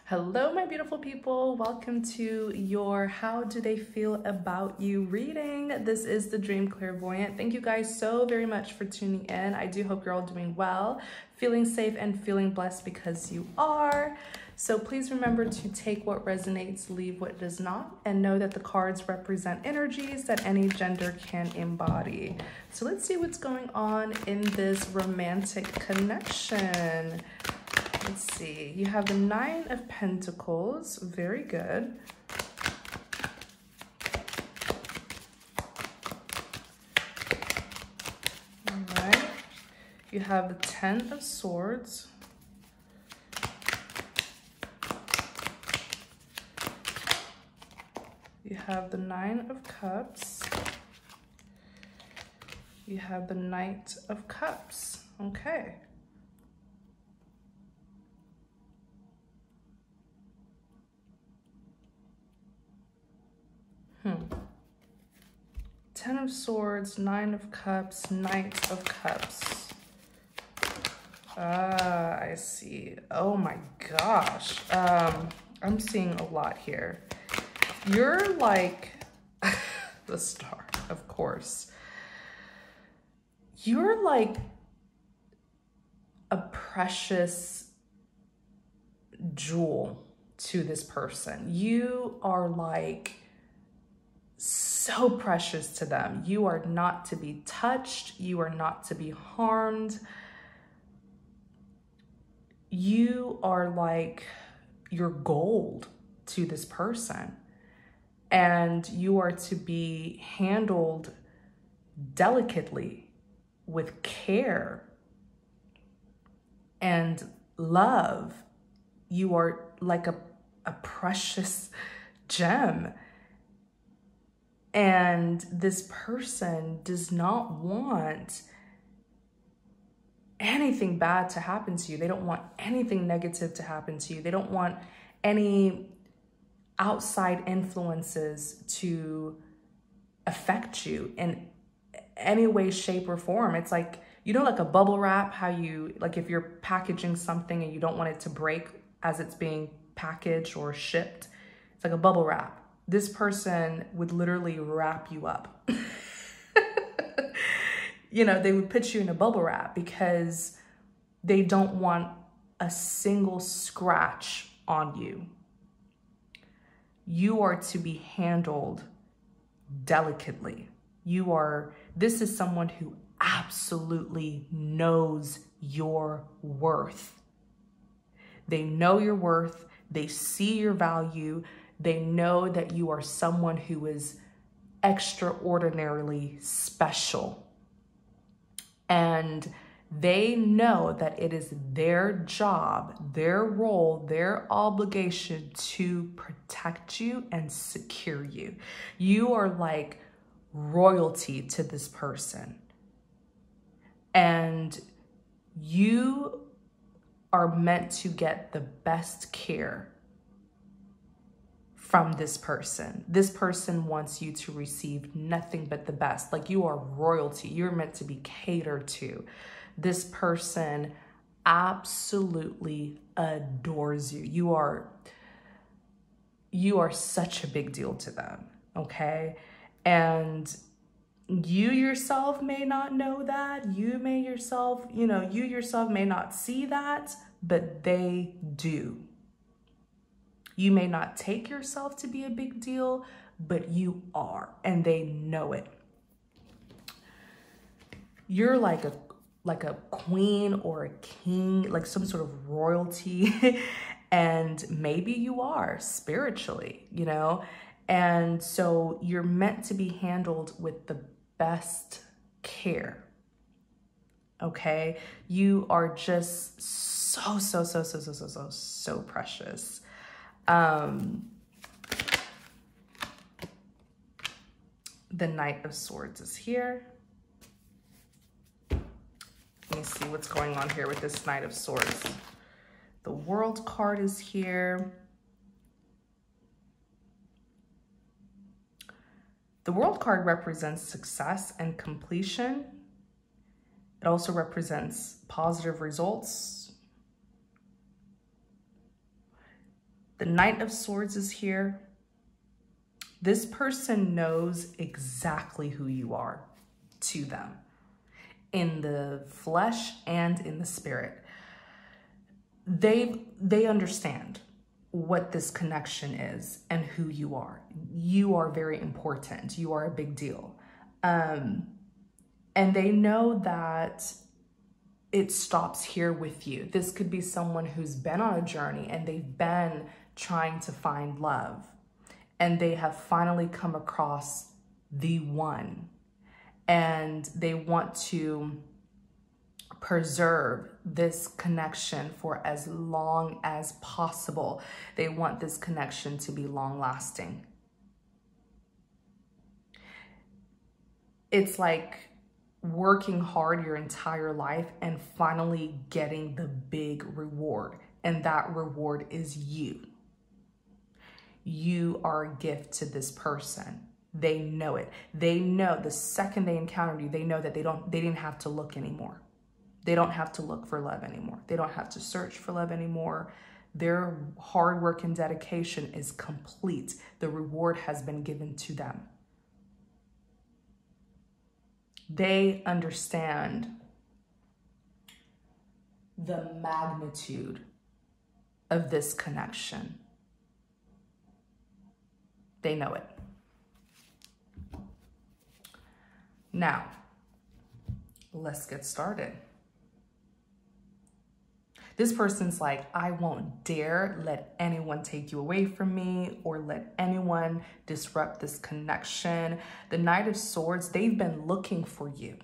Hello, my beautiful people. Welcome to your How Do They Feel About You reading. This is the Dream Clairvoyant. Thank you guys so very much for tuning in. I do hope you're all doing well, feeling safe and feeling blessed because you are. So please remember to take what resonates, leave what does not, and know that the cards represent energies that any gender can embody. So let's see what's going on in this romantic connection. Let's see, you have the Nine of Pentacles, very good. All right, you have the Ten of Swords. You have the Nine of Cups. You have the Knight of Cups, okay. Ten of Swords, Nine of Cups, Knight of Cups. I see. Oh my gosh. I'm seeing a lot here. You're like the Star, of course. You're like a precious jewel to this person. You are like so precious to them. You are not to be touched. You are not to be harmed. You are like your gold to this person. And you are to be handled delicately with care and love. You are like a precious gem. And this person does not want anything bad to happen to you. They don't want anything negative to happen to you. They don't want any outside influences to affect you in any way, shape, or form. It's like, you know, like a bubble wrap, how you, like if you're packaging something and you don't want it to break as it's being packaged or shipped, it's like a bubble wrap. This person would literally wrap you up. You know, they would put you in a bubble wrap because they don't want a single scratch on you. You are to be handled delicately. This is someone who absolutely knows your worth. They know your worth. They see your value. They know that you are someone who is extraordinarily special. And they know that it is their job, their role, their obligation to protect you and secure you. You are like royalty to this person. And you are meant to get the best care from this person. This person wants you to receive nothing but the best. Like, you are royalty. You're meant to be catered to. This person absolutely adores you. You are such a big deal to them, okay? And you yourself may not know that. You yourself may not see that, but they do. You may not take yourself to be a big deal, but you are, and they know it. You're like a queen or a king, like some sort of royalty, and maybe you are spiritually, you know? And so you're meant to be handled with the best care, okay? You are just so precious. The Knight of Swords is here. Let me see what's going on here with this Knight of Swords. The World card is here. The World card represents success and completion. It also represents positive results. The Knight of Swords is here. This person knows exactly who you are to them, in the flesh and in the spirit. They understand what this connection is and who you are. You are very important. You are a big deal. And they know that it stops here with you. This could be someone who's been on a journey and they've been trying to find love, and they have finally come across the one, and they want to preserve this connection for as long as possible. They want this connection to be long lasting. It's like working hard your entire life and finally getting the big reward. And that reward is you. You are a gift to this person. They know it. They know the second they encountered you, they know that they didn't have to look anymore. They don't have to look for love anymore. They don't have to search for love anymore. Their hard work and dedication is complete. The reward has been given to them. They understand the magnitude of this connection. They know it. Now, let's get started. This person's like, I won't dare let anyone take you away from me or let anyone disrupt this connection. The Knight of Swords, they've been looking for you.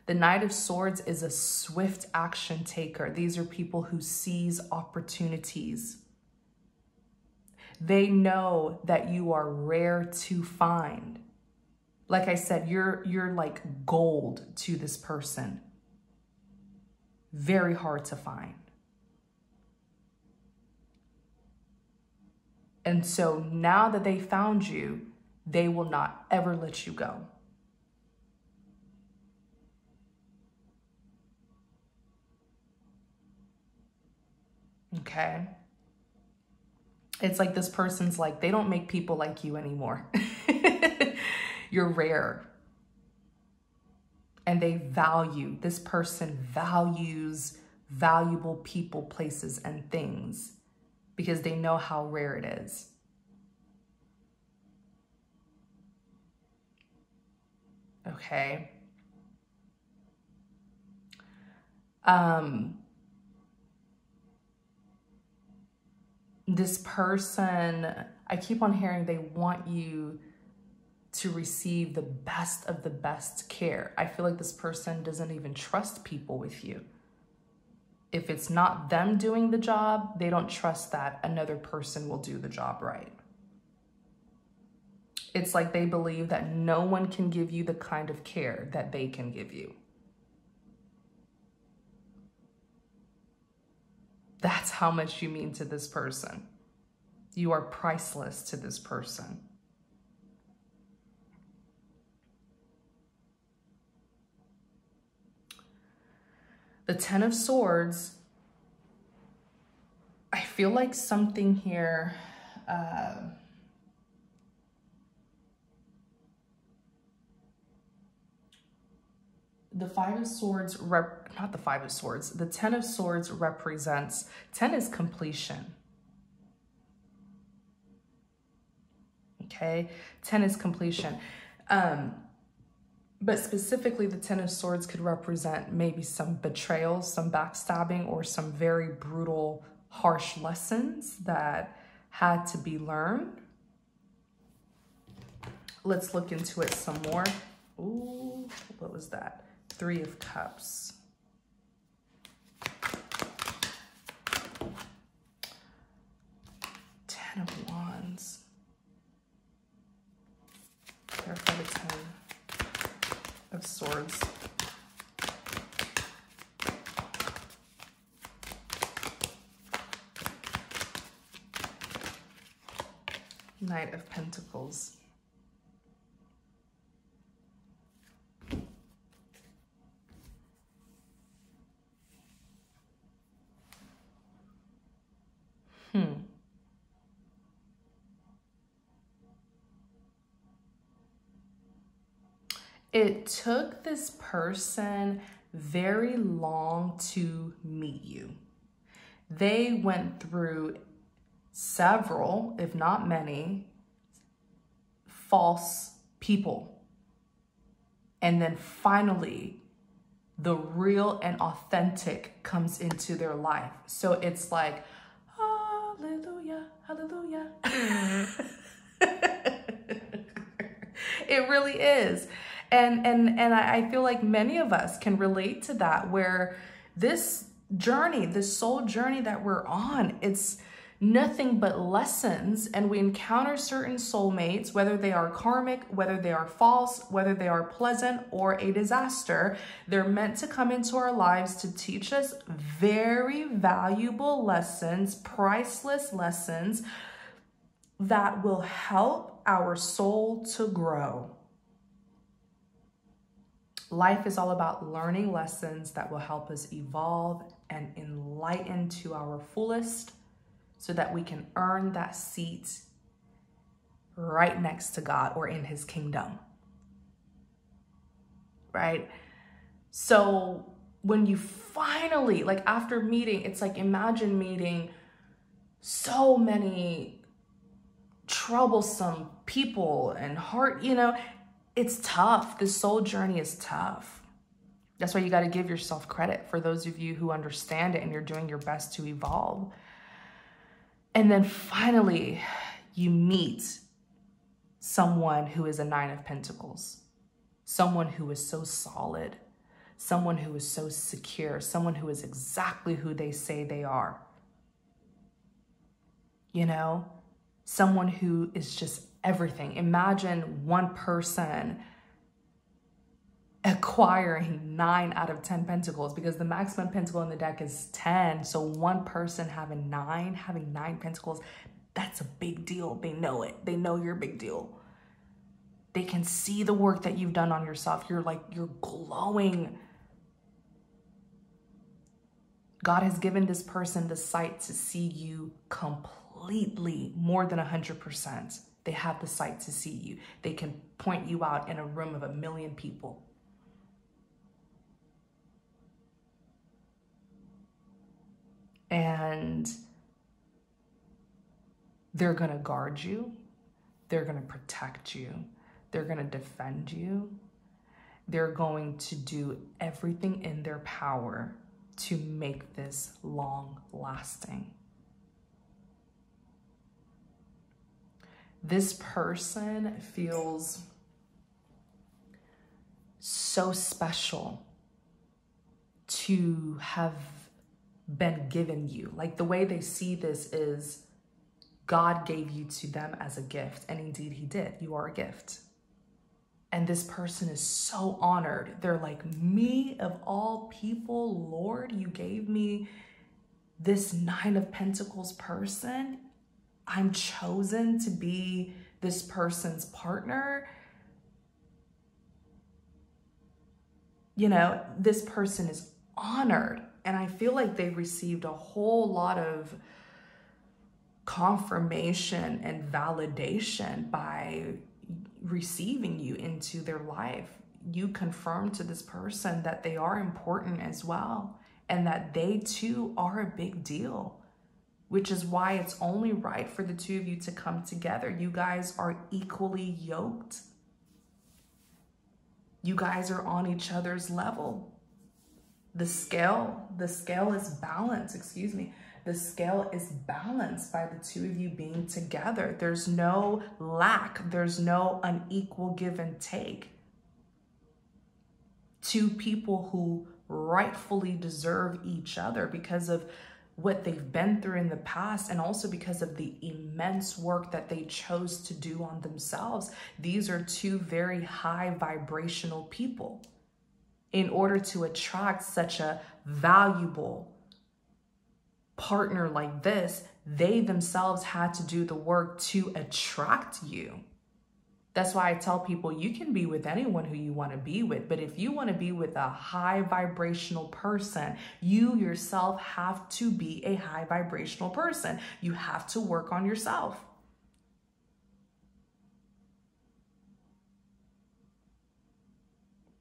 The Knight of Swords is a swift action taker. These are people who seize opportunities. They know that you are rare to find. Like I said, you're like gold to this person. Very hard to find. And so now that they found you, they will not ever let you go. Okay? It's like this person's like, they don't make people like you anymore. You're rare. And they value, this person values valuable people, places, and things because they know how rare it is. Okay. This person, I keep on hearing they want you to receive the best of the best care. I feel like this person doesn't even trust people with you. If it's not them doing the job, they don't trust that another person will do the job right. It's like they believe that no one can give you the kind of care that they can give you. That's how much you mean to this person. You are priceless to this person. The Ten of Swords, I feel like something here, the Five of Swords, not the Five of Swords, the Ten of Swords represents, 10 is completion. Okay, 10 is completion. But specifically, the Ten of Swords could represent maybe some betrayal, some backstabbing, or some very brutal, harsh lessons that had to be learned. Let's look into it some more. Ooh, what was that? Three of Cups. Ten of Wands. Clarify the Ten of Swords. Knight of Pentacles. It took this person very long to meet you. They went through several, if not many, false people. And then finally, the real and authentic comes into their life. So it's like, hallelujah, hallelujah. It really is. And I feel like many of us can relate to that, where this journey, this soul journey that we're on, it's nothing but lessons, and we encounter certain soulmates, whether they are karmic, whether they are false, whether they are pleasant or a disaster. They're meant to come into our lives to teach us very valuable lessons, priceless lessons that will help our soul to grow. Life is all about learning lessons that will help us evolve and enlighten to our fullest, so that we can earn that seat right next to God or in his kingdom, right? So when you finally, like after meeting, it's like, imagine meeting so many troublesome people and it's tough. This soul journey is tough. That's why you got to give yourself credit, for those of you who understand it and you're doing your best to evolve. And then finally, you meet someone who is a 9 of Pentacles, someone who is so solid, someone who is so secure, someone who is exactly who they say they are. Someone who is just everything. Imagine one person acquiring 9 out of 10 pentacles, because the maximum pentacle in the deck is 10. So one person having 9 pentacles, that's a big deal. They know it. They know you're a big deal. They can see the work that you've done on yourself. You're glowing. God has given this person the sight to see you completely, more than 100%. They have the sight to see you. They can point you out in a room of 1 million people. And they're going to guard you. They're going to protect you. They're going to defend you. They're going to do everything in their power to make this long lasting. This person feels so special to have been given you. Like, the way they see this is God gave you to them as a gift. And indeed he did. You are a gift. And this person is so honored. They're like, me of all people, Lord, you gave me this 9 of Pentacles person. I'm chosen to be this person's partner. This person is honored. And I feel like they received a whole lot of confirmation and validation by receiving you into their life. You confirm to this person that they are important as well, and that they too are a big deal, which is why it's only right for the two of you to come together. You guys are equally yoked. You guys are on each other's level. The scale is balanced, The scale is balanced by the two of you being together. There's no lack. There's no unequal give and take. Two people who rightfully deserve each other because of what they've been through in the past, and also because of the immense work that they chose to do on themselves. These are two very high vibrational people. In order to attract such a valuable partner like this, they themselves had to do the work to attract you. That's why I tell people, you can be with anyone who you want to be with, but if you want to be with a high vibrational person, you yourself have to be a high vibrational person. You have to work on yourself.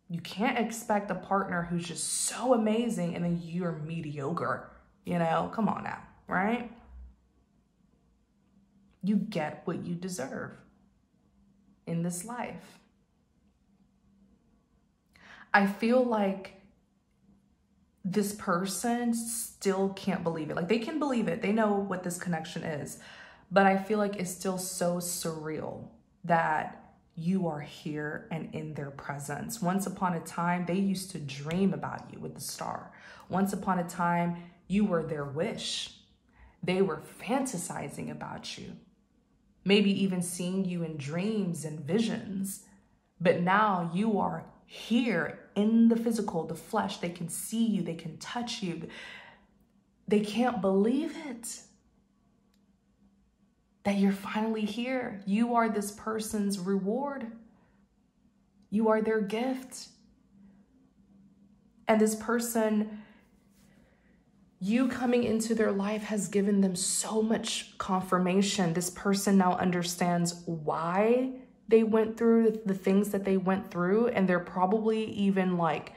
You can't expect a partner who's just so amazing and then you're mediocre, you know? Come on now, right? You get what you deserve in this life. I feel like this person still can't believe it. Like, they can believe it. They know what this connection is. But I feel like it's still so surreal that you are here and in their presence. Once upon a time, they used to dream about you with the star. Once upon a time, you were their wish. They were fantasizing about you. Maybe even seeing you in dreams and visions. But now you are here in the physical, the flesh. They can see you. They can touch you. They can't believe it that you're finally here. You are this person's reward. You are their gift. And this person, you coming into their life has given them so much confirmation. This person now understands why they went through the things that they went through. And they're probably even like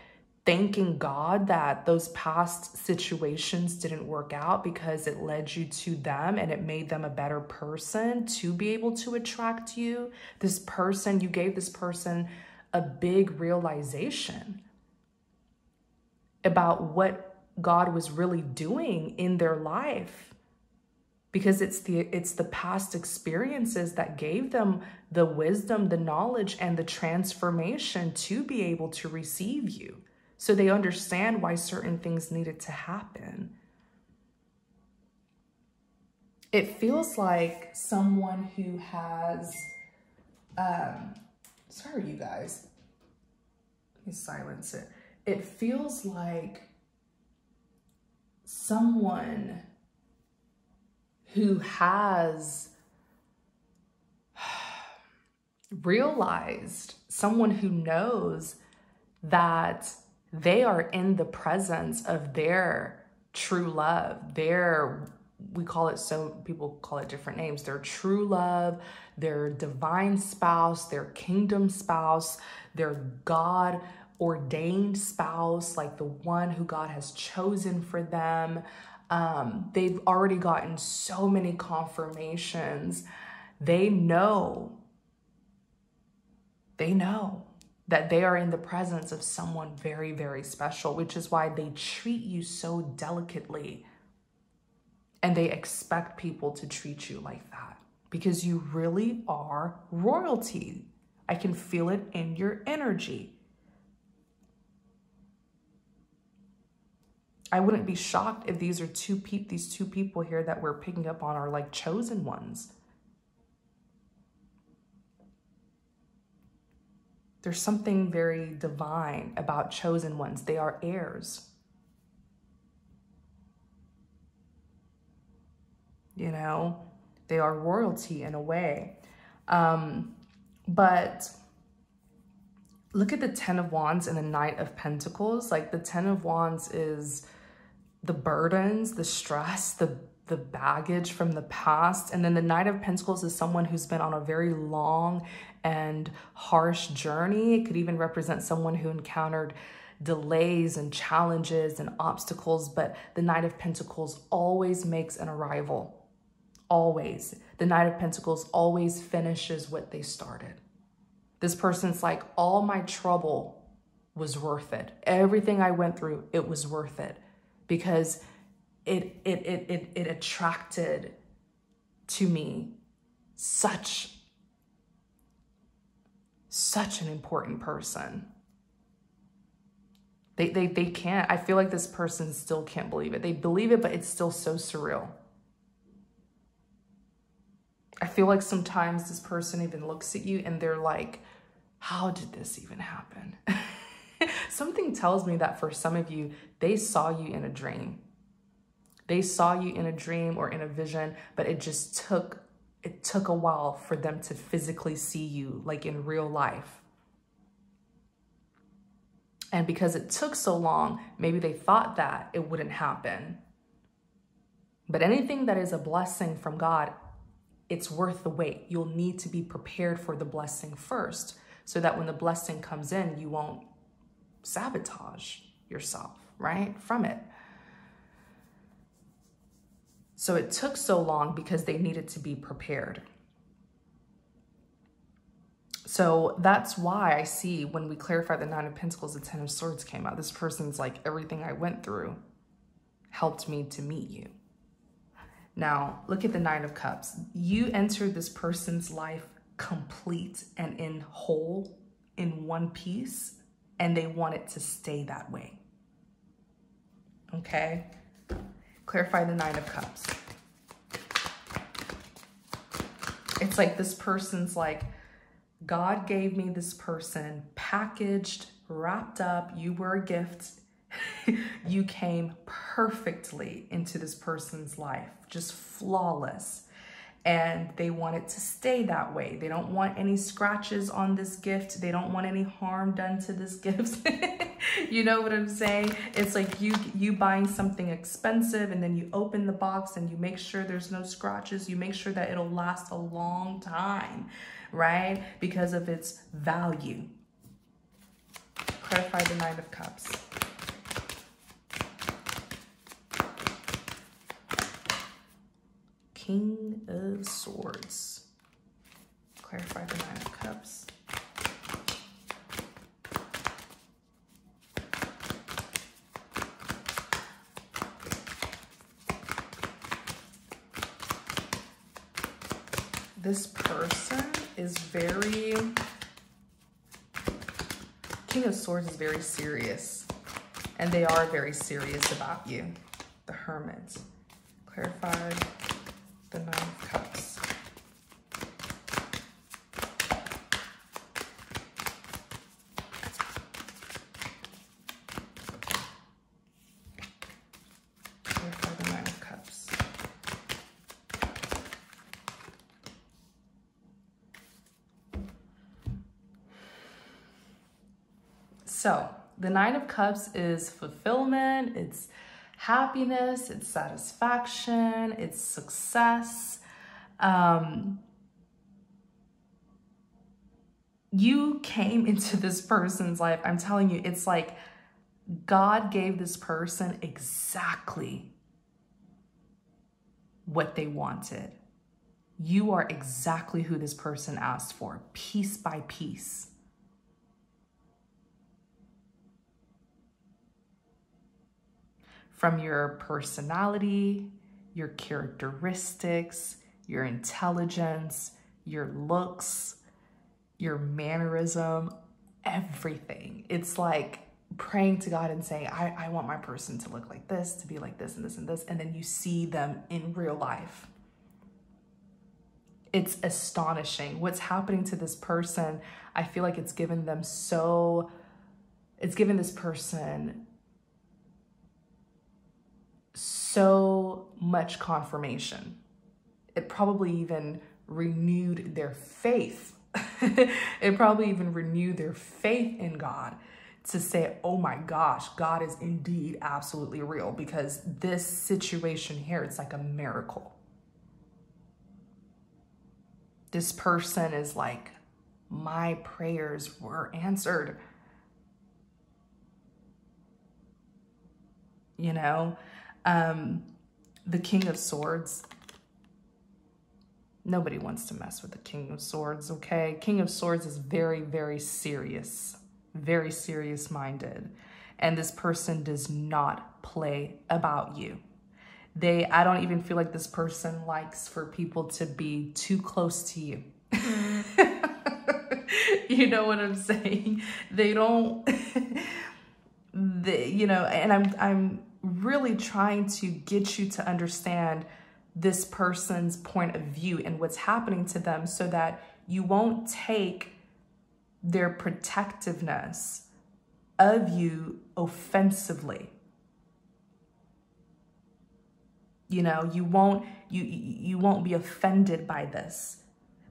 thanking God that those past situations didn't work out, because it led you to them and it made them a better person to be able to attract you. This person, you gave this person a big realization about what God was really doing in their life, because it's the past experiences that gave them the wisdom, the knowledge, and the transformation to be able to receive you. So they understand why certain things needed to happen. It feels like someone who has, sorry, you guys, let me silence it. It feels like someone who has realized, someone who knows that they are in the presence of their true love. We call it, so people call it different names, their true love, their divine spouse, their kingdom spouse, their God ordained spouse, like the one who God has chosen for them. They've already gotten so many confirmations. They know that they are in the presence of someone very, very special, which is why they treat you so delicately. And they expect people to treat you like that, because you really are royalty. I can feel it in your energy. I wouldn't be shocked if these two people here that we're picking up on are like chosen ones. There's something very divine about chosen ones. They are heirs. You know, they are royalty in a way. But look at the 10 of Wands and the Knight of Pentacles. Like, the 10 of Wands is the burdens, the stress, the baggage from the past. And then the Knight of Pentacles is someone who's been on a very long and harsh journey. It could even represent someone who encountered delays and challenges and obstacles, but the Knight of Pentacles always makes an arrival. Always. The Knight of Pentacles always finishes what they started. This person's like, all my trouble was worth it. Everything I went through, it was worth it, because it attracted to me such an important person. They can't, I feel like this person still can't believe it. They believe it, but it's still so surreal. I feel like sometimes this person even looks at you and they're like, how did this even happen? Something tells me that for some of you, they saw you in a dream. They saw you in a dream or in a vision, but it took a while for them to physically see you, like in real life. And because it took so long, maybe they thought that it wouldn't happen. But anything that is a blessing from God, it's worth the wait. You'll need to be prepared for the blessing first, so that when the blessing comes in, you won't sabotage yourself, right, from it. So it took so long because they needed to be prepared. So that's why I see when we clarify the Nine of Pentacles, the Ten of Swords came out. This person's like, everything I went through helped me to meet you. Now, look at the Nine of Cups. You entered this person's life complete and in whole, in one piece, and they want it to stay that way. Okay? Clarify the Nine of Cups. It's like this person's like, God gave me this person packaged, wrapped up. You were a gift. You came perfectly into this person's life, just flawless. And they want it to stay that way. They don't want any scratches on this gift. They don't want any harm done to this gift. You know what I'm saying? It's like you buying something expensive and then you open the box and you make sure there's no scratches. You make sure that it'll last a long time, right? Because of its value. Clarify the Nine of Cups. King of Swords. Clarify the Nine of Cups. This person is very, King of Swords is very serious, and they are very serious about you. The Hermit. Clarify the Nine of Cups. Clarify the Nine of Cups. So the Nine of Cups is fulfillment, it's happiness, it's satisfaction, it's success. You came into this person's life. I'm telling you, it's like God gave this person exactly what they wanted. You are exactly who this person asked for, piece by piece. From your personality, your characteristics, your intelligence, your looks, your mannerism, everything. It's like praying to God and saying, I want my person to look like this, to be like this and this and this. And then you see them in real life. It's astonishing. What's happening to this person, I feel like it's given them it's given this person so much confirmation. It probably even renewed their faith. It probably even renewed their faith in God to say, oh my gosh, God is indeed absolutely real, because this situation here, it's like a miracle. This person is like, my prayers were answered. You know? The King of Swords. Nobody wants to mess with the King of Swords, okay? King of Swords is very, very serious minded. And this person does not play about you. I don't even feel like this person likes for people to be too close to you. You know what I'm saying? They don't, you know, and I'm really trying to get you to understand this person's point of view and what's happening to them, so that you won't take their protectiveness of you offensively. You know, you won't be offended by this,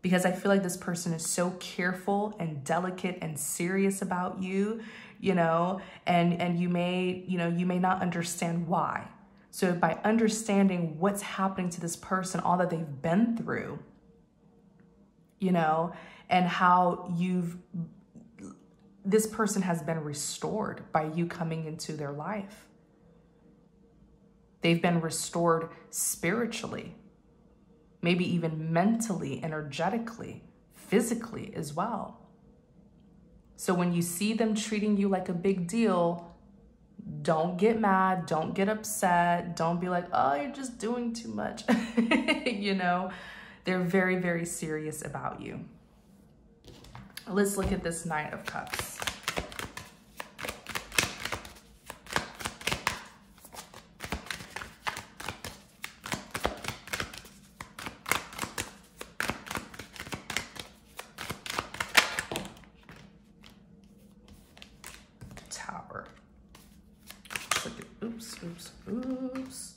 because I feel like this person is so careful and delicate and serious about you, you know, and you may not understand why. So by understanding what's happening to this person, all that they've been through, you know, and how you've this person has been restored by you coming into their life. They've been restored spiritually, maybe even mentally, energetically, physically as well. So when you see them treating you like a big deal, don't get mad, don't get upset, don't be like, oh, you're just doing too much. You know, they're very, very serious about you. Let's look at this Knight of Cups. Tower. Let's look at, oops, oops, oops.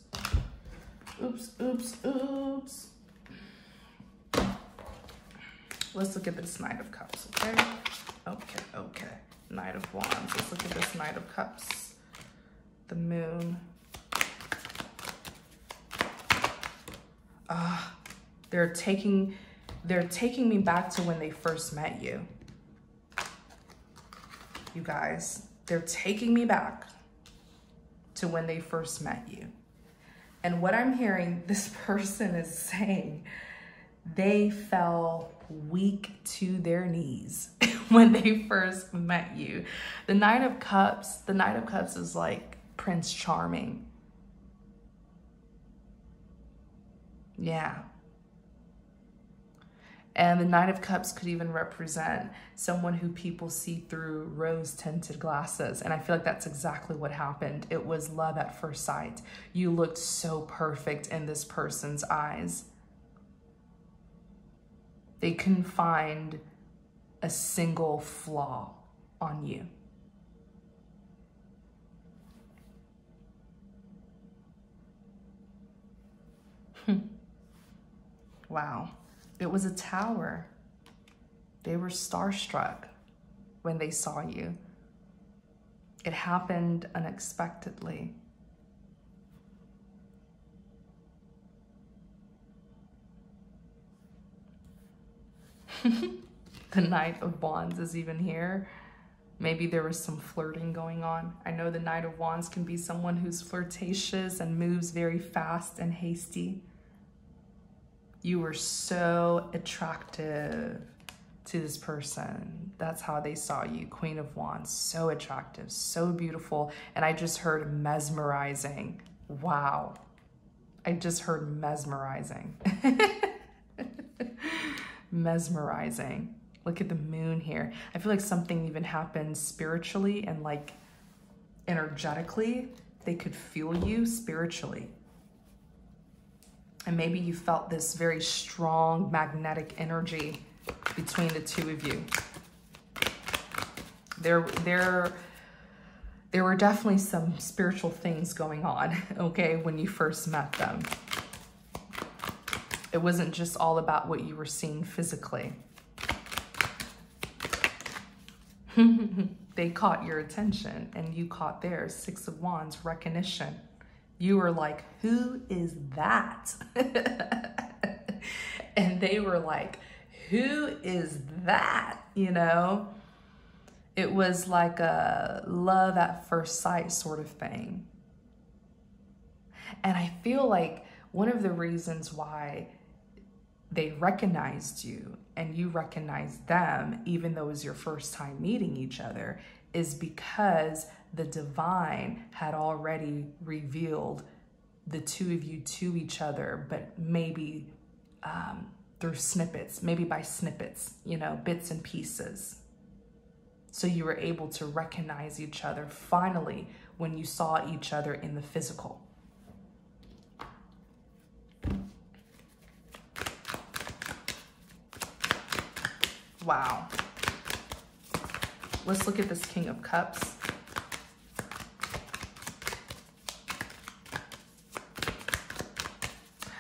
Oops, oops, oops. Let's look at this Knight of Cups, okay? Okay. Knight of Wands. Let's look at this Knight of Cups. The Moon. They're taking me back to when they first met you. You guys, they're taking me back to when they first met you. And what I'm hearing this person is saying, they fell weak to their knees when they first met you. The Knight of Cups is like Prince Charming. Yeah. And the Knight of Cups could even represent someone who people see through rose-tinted glasses. And I feel like that's exactly what happened. It was love at first sight. You looked so perfect in this person's eyes. They couldn't find a single flaw on you. Wow. It was a tower. They were starstruck when they saw you. It happened unexpectedly. The Knight of Wands is even here. Maybe there was some flirting going on. I know the Knight of Wands can be someone who's flirtatious and moves very fast and hasty. You were so attractive to this person. That's how they saw you. Queen of Wands, so attractive, so beautiful. And I just heard mesmerizing. Wow. I just heard mesmerizing. Mesmerizing. Look at the Moon here. I feel like something even happened spiritually and like energetically. They could feel you spiritually. And maybe you felt this very strong magnetic energy between the two of you. There were definitely some spiritual things going on, okay, when you first met them. It wasn't just all about what you were seeing physically. They caught your attention and you caught theirs. Six of Wands, recognition. You were like, who is that? And they were like, who is that? You know, it was like a love at first sight sort of thing. And I feel like one of the reasons why they recognized you and you recognized them, even though it was your first time meeting each other, is because the divine had already revealed the two of you to each other, but maybe through snippets, maybe by snippets, you know, bits and pieces. So you were able to recognize each other finally when you saw each other in the physical. Wow. Let's look at this King of Cups.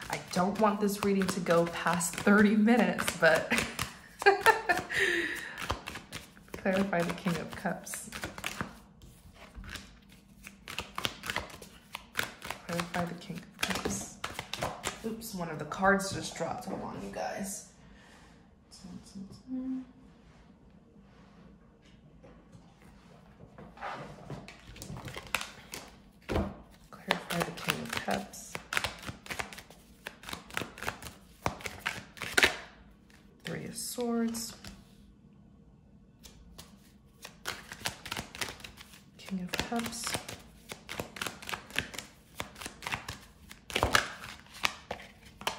I don't want this reading to go past 30 minutes, but clarify the King of Cups. Clarify the King of Cups. Oops, one of the cards just dropped. Hold on, you guys. Clarify the King of Cups. Three of Swords. King of Cups.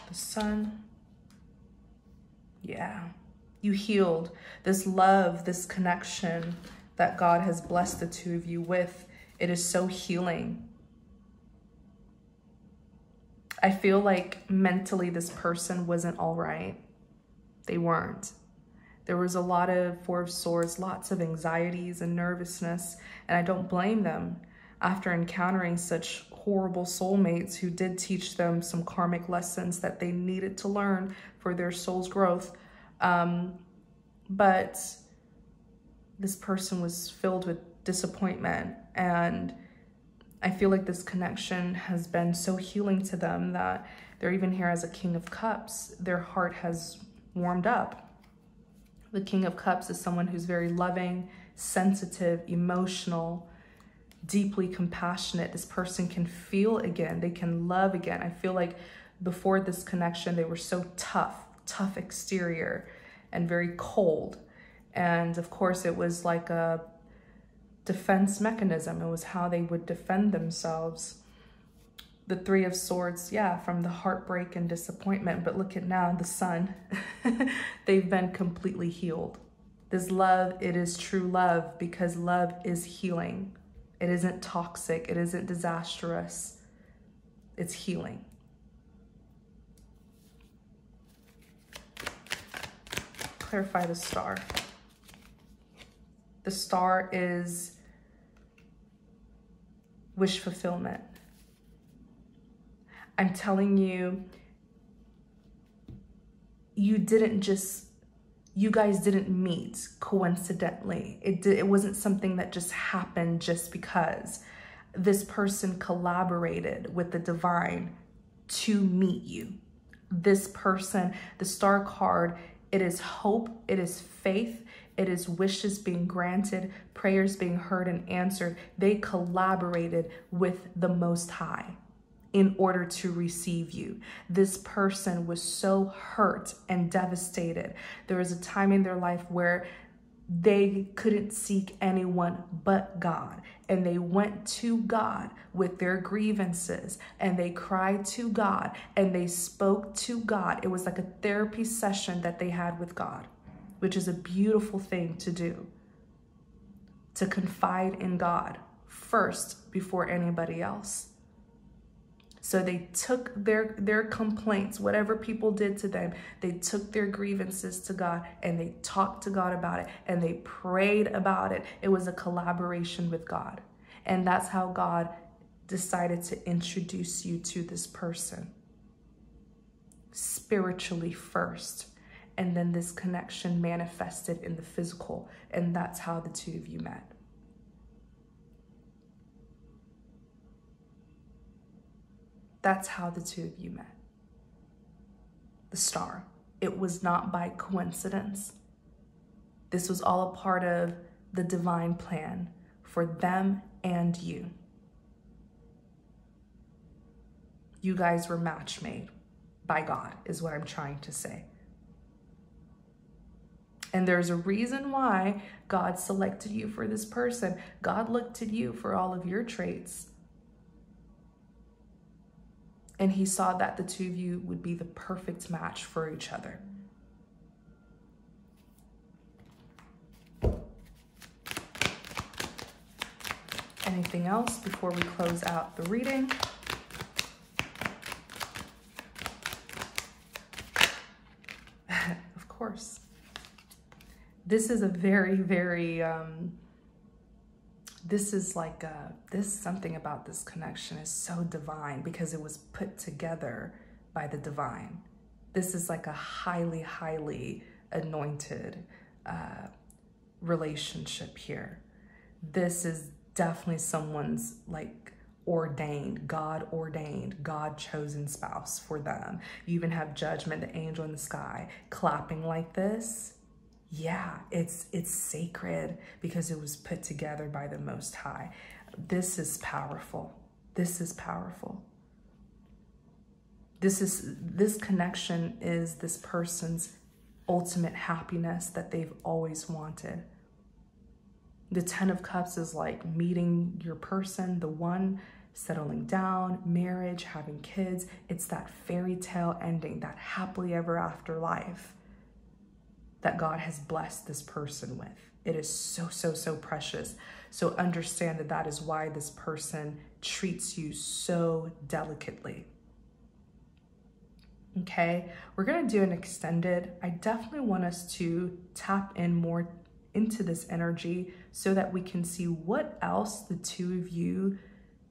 The Sun. Yeah. You healed. This love, this connection that God has blessed the two of you with, it is so healing. I feel like mentally this person wasn't all right. They weren't. There was a lot of Four of Swords, lots of anxieties and nervousness, and I don't blame them after encountering such horrible soulmates who did teach them some karmic lessons that they needed to learn for their soul's growth. But this person was filled with disappointment, and I feel like this connection has been so healing to them that they're even here as a King of Cups. Their heart has warmed up. The King of Cups is someone who's very loving, sensitive, emotional, deeply compassionate. This person can feel again. They can love again. I feel like before this connection, they were so tough exterior and very cold. And of course, it was like a defense mechanism. It was how they would defend themselves. The Three of Swords, yeah, from the heartbreak and disappointment. But look at now, the Sun. They've been completely healed. This love, it is true love, because love is healing. It isn't toxic. It isn't disastrous. It's healing. Clarify the Star. The Star is wish fulfillment. I'm telling you, you guys didn't meet coincidentally. It wasn't something that just happened just because. This person collaborated with the divine to meet you. This person, the Star card, it is hope, it is faith, it is wishes being granted, prayers being heard and answered. They collaborated with the Most High in order to receive you. This person was so hurt and devastated. There was a time in their life where they couldn't seek anyone but God. And they went to God with their grievances, and they cried to God, and they spoke to God. It was like a therapy session that they had with God, which is a beautiful thing to do. To confide in God first before anybody else. So they took their complaints, whatever people did to them, they took their grievances to God, and they talked to God about it, and they prayed about it. It was a collaboration with God. And that's how God decided to introduce you to this person. Spiritually first. And then this connection manifested in the physical. And that's how the two of you met. That's how the two of you met. The Star. It was not by coincidence. This was all a part of the divine plan for them and you. You guys were match made by God, is what I'm trying to say. And there's a reason why God selected you for this person. God looked at you for all of your traits. And he saw that the two of you would be the perfect match for each other. Anything else before we close out the reading? Of course. This is a very, very, something about this connection is so divine because it was put together by the divine. This is like a highly, highly anointed relationship here. This is definitely someone's like ordained, God chosen spouse for them. You even have Judgment, the angel in the sky, clapping like this. yeah, it's sacred because it was put together by the Most High. This is powerful. This is powerful. This connection is this person's ultimate happiness that they've always wanted. The 10 of Cups is like meeting your person, the one, settling down, marriage, having kids. It's that fairy tale ending, that happily ever after life that God has blessed this person with. It is so, so, so precious. So understand that that is why this person treats you so delicately. Okay, we're gonna do an extended. I definitely want us to tap in more into this energy so that we can see what else the two of you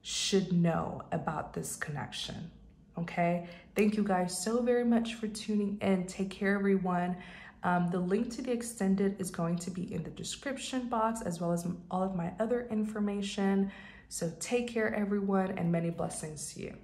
should know about this connection. Okay, thank you guys so very much for tuning in. Take care, everyone. The link to the extended is going to be in the description box, as well as all of my other information. So take care, everyone, and many blessings to you.